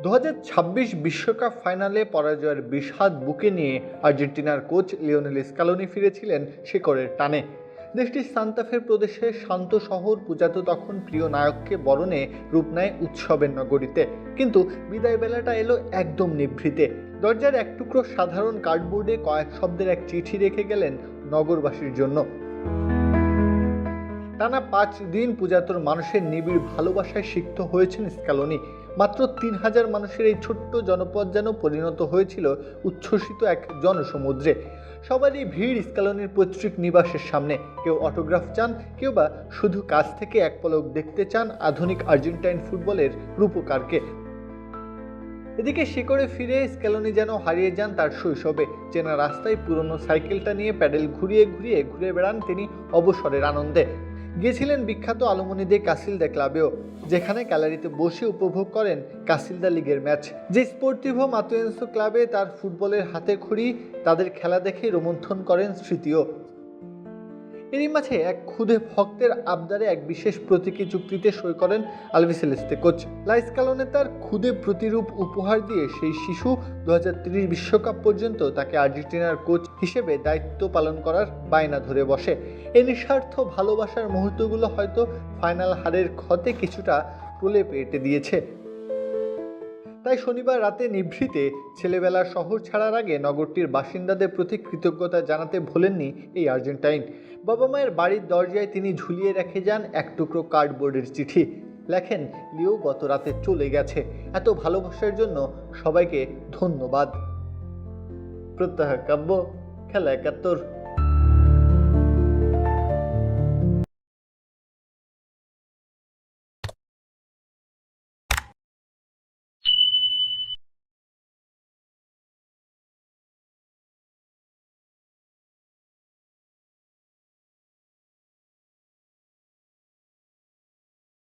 2026 বিশ্বকাপ ফাইনালে পরাজয়ের বিষাদ বুকে নিয়ে আর্জেন্টিনার কোচ লিওনেল স্কালোনি ফিরেছিলেন শেকড়ের টানে। দেশটির সান্তাফে প্রদেশের শান্ত শহর পূজাতো তখন প্রিয় নায়ককে বরণে রূপ নেয় উৎসবের নগরীতে। কিন্তু বিদায় বেলাটা এলো একদম নিভৃতে। দরজার এক টুকরো সাধারণ কার্ডবোর্ডে কয়েক শব্দের এক চিঠি রেখে গেলেন নগরবাসীর জন্য। টানা 5 দিন পূজাতোর মানুষের নিবিড় ভালোবাসায় সিক্ত হয়েছেন স্কালোনি। মাত্র 3000 মানুষের এই ছোট্ট জনপদ যেন পরিণত হয়েছিল উচ্ছ্বসিত এক জনসমুদ্রে। সবারই ভিড় স্কালোনির পৈতৃক নিবাসের সামনে। কেউ অটোগ্রাফ চান, কেউ বা শুধু কাছ থেকে এক পলক দেখতে চান আধুনিক আর্জেন্টাইন ফুটবলের রূপকারকে। এদিকে শেকড়ে ফিরে স্কালোনি যেন হারিয়ে যান তার শৈশবে। চেনা রাস্তায় পুরনো সাইকেলটা নিয়ে প্যাডেল ঘুরিয়ে ঘুরে বেড়ান তিনি অবসরের আনন্দে। গিয়েছিলেন বিখ্যাত আলুমনিদে কাসিলদা ক্লাবেও, যেখানে গ্যালারিতে বসে উপভোগ করেন কাসিলদা লিগের ম্যাচ। যে স্পোর্টিভো মাতুয়েন্সো ক্লাবে তার ফুটবলের হাতে খড়ি, তাদের খেলা দেখে রোমন্থন করেন স্মৃতিও। এরই মাঝে এক ক্ষুদে ভক্তের আবদারে এক বিশেষ প্রতীকী চুক্তিতে সই করেন আলবিসেলেস্তে কোচ। লা স্কালোনি তার ক্ষুদে প্রতিরূপ উপহার দিয়ে সেই শিশু 2030 বিশ্বকাপ পর্যন্ত তাকে আর্জেন্টিনার কোচ হিসেবে দায়িত্ব পালন করার বায়না ধরে বসে। এই নিঃস্বার্থ ভালোবাসার মুহূর্তগুলো হয়তো ফাইনাল হারের ক্ষতে কিছুটা প্রলেপ এঁটে দিয়েছে। তাই শনিবার রাতে নিভৃতে ছেলেবেলার শহর ছাড়ার আগে নগরটির বাসিন্দাদের প্রতি কৃতজ্ঞতা জানাতে ভোলেননি এই আর্জেন্টাইন। বাবা মায়ের বাড়ির দরজায় তিনি ঝুলিয়ে রেখে যান এক টুকরো কার্ডবোর্ডের চিঠি। লেখেন, লিও গত রাতে চলে গেছে, এত ভালোবাসার জন্য সবাইকে ধন্যবাদ। প্রত্যাহ কাব্য, খেলা 71।